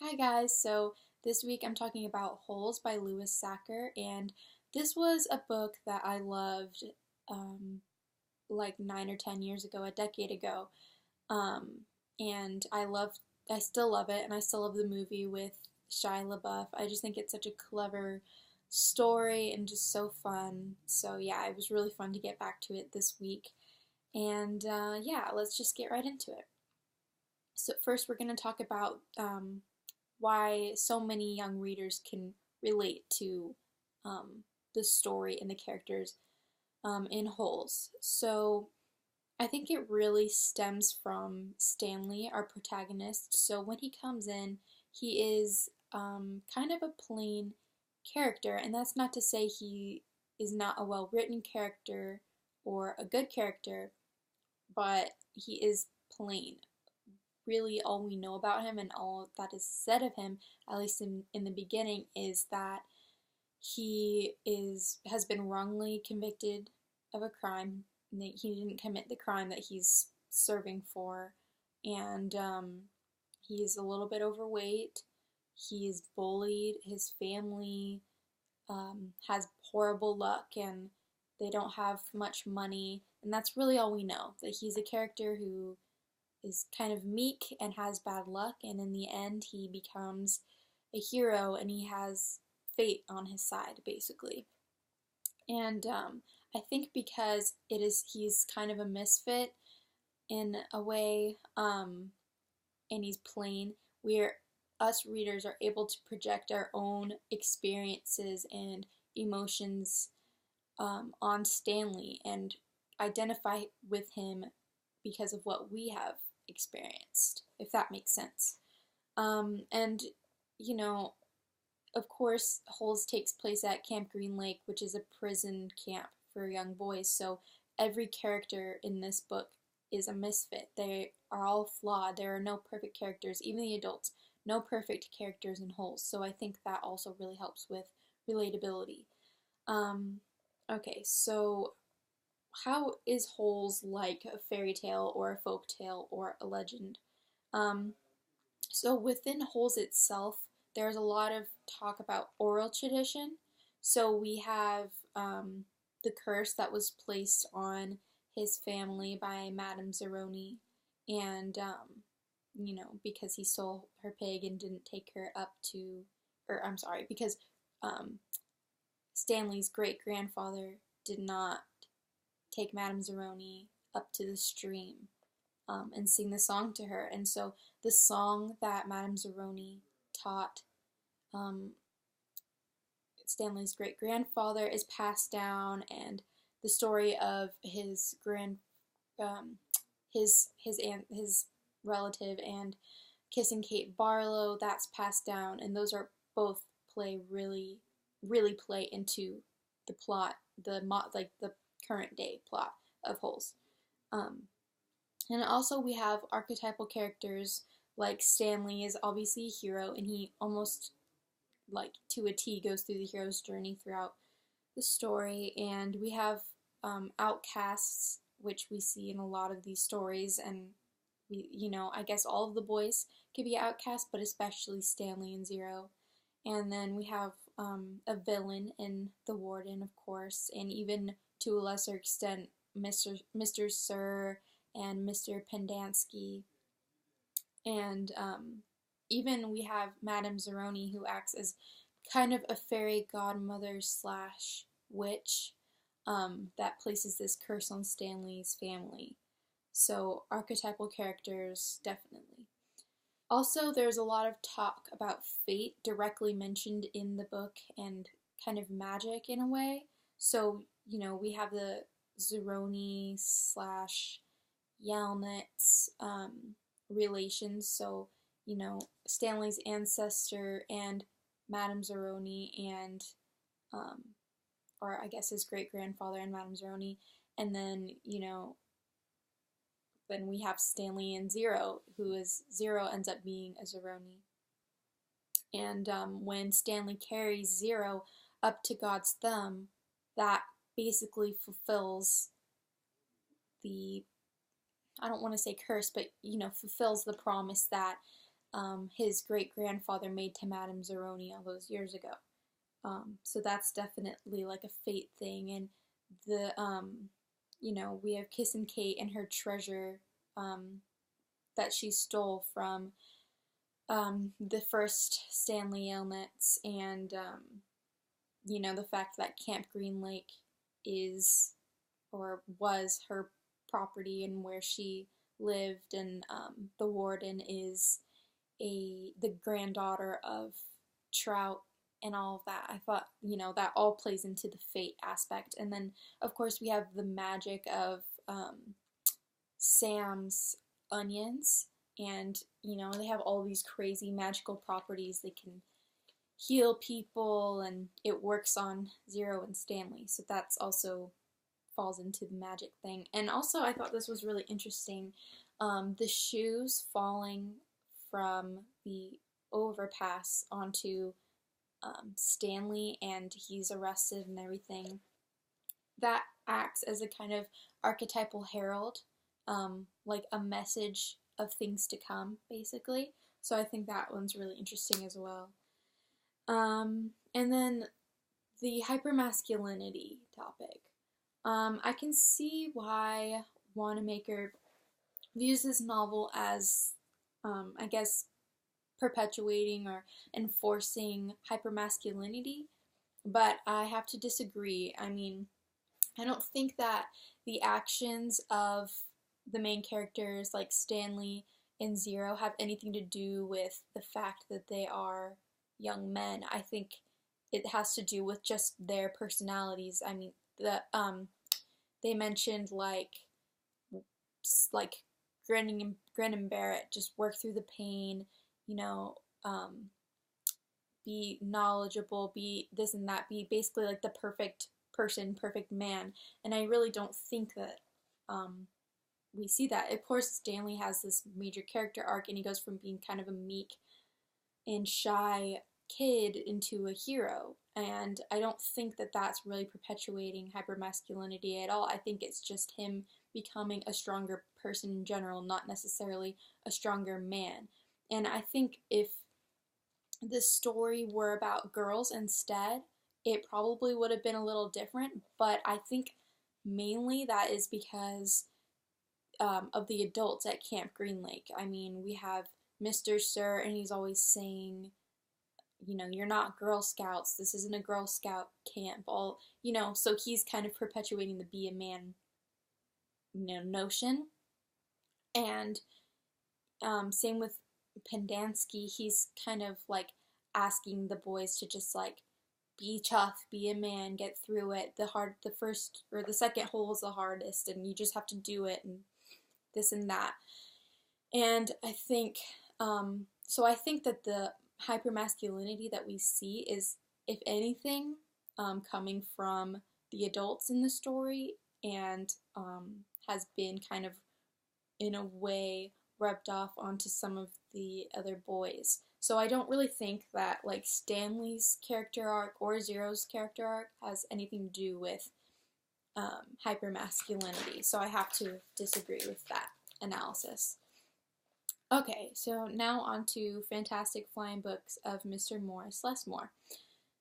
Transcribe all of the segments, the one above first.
Hi guys, so this week I'm talking about Holes by Lewis Sacker, and this was a book that I loved um, like 9 or 10 years ago, a decade ago, um, and I still love it, and I still love the movie with Shia LaBeouf. I just think it's such a clever story and just so fun. So yeah, it was really fun to get back to it this week, and yeah, let's just get right into it. So first, we're going to talk about why so many young readers can relate to um, the story and the characters in Holes. So I think it really stems from Stanley, our protagonist. So when he comes in, he is kind of a plain character, and that's not to say he is not a well written character or a good character, but he is plain. Really, all we know about him and all that is said of him, at least in the beginning, is that he has been wrongly convicted of a crime. And that he didn't commit the crime that he's serving for, and he's a little bit overweight. He is bullied. His family has horrible luck, and they don't have much money. And that's really all we know. That he's a character who is kind of meek and has bad luck, and in the end, he becomes a hero and he has fate on his side, basically. And I think because he's kind of a misfit in a way, and he's plain, we're us readers are able to project our own experiences and emotions on Stanley and identify with him because of what we have experienced, if that makes sense. And, you know, of course, Holes takes place at Camp Green Lake, which is a prison camp for young boys. So every character in this book is a misfit. They are all flawed. There are no perfect characters, even the adults. No perfect characters in Holes. So I think that also really helps with relatability. Um, okay, so how is Holes like a fairy tale or a folk tale or a legend? Um, so within Holes itself, there's a lot of talk about oral tradition. So we have the curse that was placed on his family by Madame Zeroni, and because he stole her pig and didn't take her up to, or I'm sorry, because um, Stanley's great grandfather did not take Madame Zeroni up to the stream and sing the song to her. And so the song that Madame Zeroni taught um, Stanley's great grandfather is passed down, and the story of um, his relative and kissing Kate Barlow, that's passed down, and those are both really play into the plot, like the current day plot of Holes. Um, and also we have archetypal characters like Stanley is obviously a hero, and he almost like to a T goes through the hero's journey throughout the story. And we have outcasts, which we see in a lot of these stories, and I guess all of the boys could be outcasts, but especially Stanley and Zero. And then we have a villain in the Warden, of course, and even to a lesser extent, Mr. Sir and Mr. Pendanski. And even we have Madame Zeroni, who acts as kind of a fairy godmother slash witch that places this curse on Stanley's family. So, archetypal characters, definitely. Also, there's a lot of talk about fate directly mentioned in the book and kind of magic in a way. So, we have the Zeroni slash Yalnats relations. So, Stanley's ancestor and Madame Zeroni and, um, or I guess his great grandfather and Madame Zeroni. And then, then we have Stanley and Zero, Zero ends up being a Zeroni. And when Stanley carries Zero up to God's thumb, that basically fulfills the, I don't want to say curse, but fulfills the promise that his great-grandfather made to Madame Zeroni all those years ago. So that's definitely like a fate thing. And the, we have Kissing Kate and her treasure that she stole from the first Stanley Yelnats, and, the fact that Camp Green Lake is or was her property and where she lived, and the warden is the granddaughter of Trout and all of that. I thought, that all plays into the fate aspect. And then, of course, we have the magic of Sam's onions, and, they have all these crazy magical properties. They can heal people, and it works on Zero and Stanley, so that's also falls into the magic thing. And also, I thought this was really interesting. The shoes falling from the overpass onto Stanley, and he's arrested and everything. That acts as a kind of archetypal herald, like a message of things to come, basically. So I think that one's really interesting as well. And then the hypermasculinity topic. I can see why Wanamaker views this novel as, I guess, perpetuating or enforcing hypermasculinity, but I have to disagree. I mean, I don't think that the actions of the main characters like Stanley and Zero have anything to do with the fact that they are young men. I think it has to do with just their personalities. I mean, they mentioned like Grin and Barrett just work through the pain, be knowledgeable, be this and that, be basically like the perfect person, perfect man. And I really don't think that we see that. Of course, Stanley has this major character arc, and he goes from being kind of a meek and shy kid into a hero. And I don't think that that's really perpetuating hypermasculinity at all. I think it's just him becoming a stronger person in general, not necessarily a stronger man. And I think if this story were about girls instead, it probably would have been a little different, but I think mainly that is because of the adults at Camp Green Lake. I mean, we have Mr. Sir, and he's always saying, you're not Girl Scouts, this isn't a Girl Scout camp, so he's kind of perpetuating the be a man, notion. And same with Pendanski, he's kind of like asking the boys to just like be tough, be a man, get through it. The first or the second hole is the hardest, and you just have to do it, and this and that. And I think, I think that the hypermasculinity that we see is, if anything, coming from the adults in the story, and has been kind of, in a way, rubbed off onto some of the other boys. So I don't really think that like Stanley's character arc or Zero's character arc has anything to do with hypermasculinity. So I have to disagree with that analysis. Okay, so now on to Fantastic Flying Books of Mr. Morris Lesmore.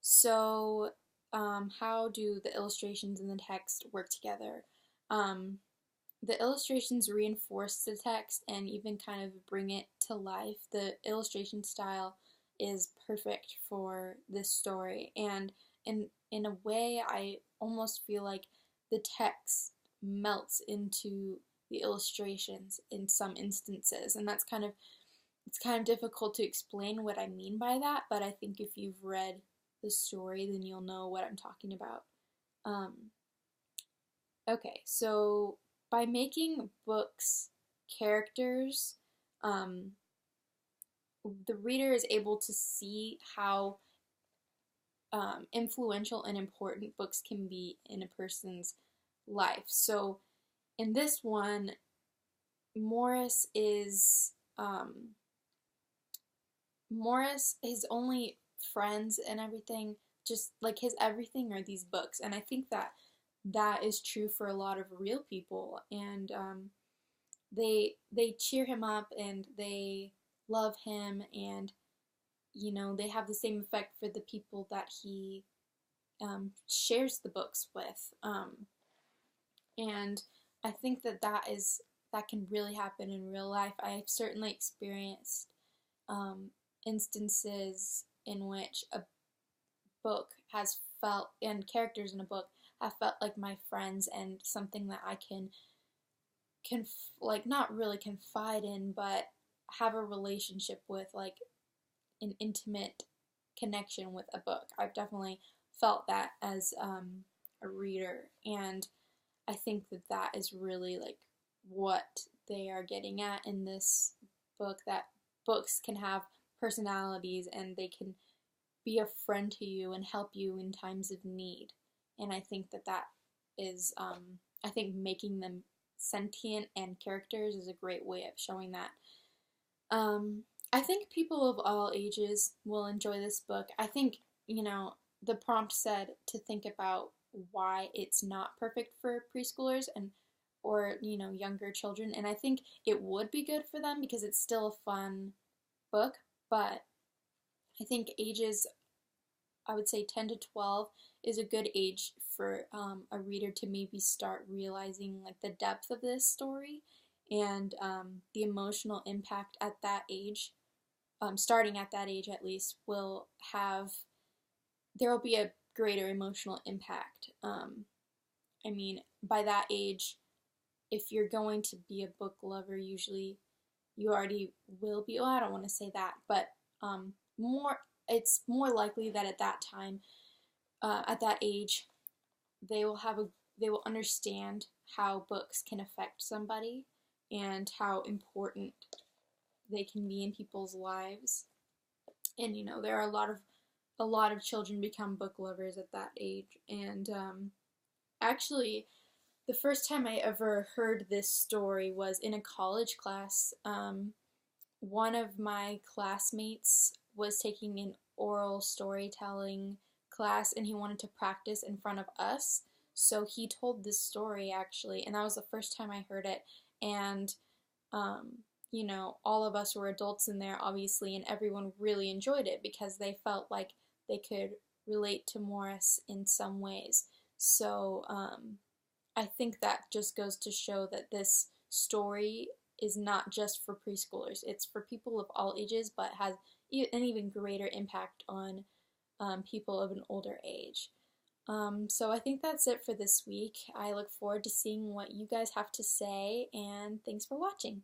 So, how do the illustrations and the text work together? The illustrations reinforce the text and even kind of bring it to life. The illustration style is perfect for this story, and in a way, I almost feel like the text melts into the illustrations in some instances, and it's kind of difficult to explain what I mean by that, but I think if you've read the story, then you'll know what I'm talking about. Okay, so by making books characters, the reader is able to see how influential and important books can be in a person's life. So in this one, Morris, his only friends and everything, just like his everything are these books. And I think that is true for a lot of real people. And they cheer him up, and they love him, and they have the same effect for the people that he shares the books with. And I think that can really happen in real life. I've certainly experienced instances in which a book has felt, and characters in a book have felt like my friends, and something that I can like not really confide in, but have a relationship with, like an intimate connection with a book. I've definitely felt that as a reader, and I think that is really like what they are getting at in this book, that books can have personalities and they can be a friend to you and help you in times of need. And I think that is, I think making them sentient and characters is a great way of showing that. I think people of all ages will enjoy this book. I think, the prompt said to think about why it's not perfect for preschoolers and or younger children, and I think it would be good for them because it's still a fun book. But I think ages, I would say 10 to 12 is a good age for a reader to maybe start realizing like the depth of this story, and the emotional impact at that age, starting at that age at least, there will be a greater emotional impact. I mean, by that age, if you're going to be a book lover, usually you already will be. Well, I don't want to say that, but more it's more likely that at that time, at that age, they will understand how books can affect somebody and how important they can be in people's lives. And there are a lot of children become book lovers at that age. And actually, the first time I ever heard this story was in a college class. One of my classmates was taking an oral storytelling class, and he wanted to practice in front of us. So he told this story actually, and that was the first time I heard it. And all of us were adults in there, obviously, and everyone really enjoyed it because they felt like they could relate to Morris in some ways. So I think that just goes to show that this story is not just for preschoolers, it's for people of all ages, but has an even greater impact on people of an older age. So I think that's it for this week. I look forward to seeing what you guys have to say, and thanks for watching.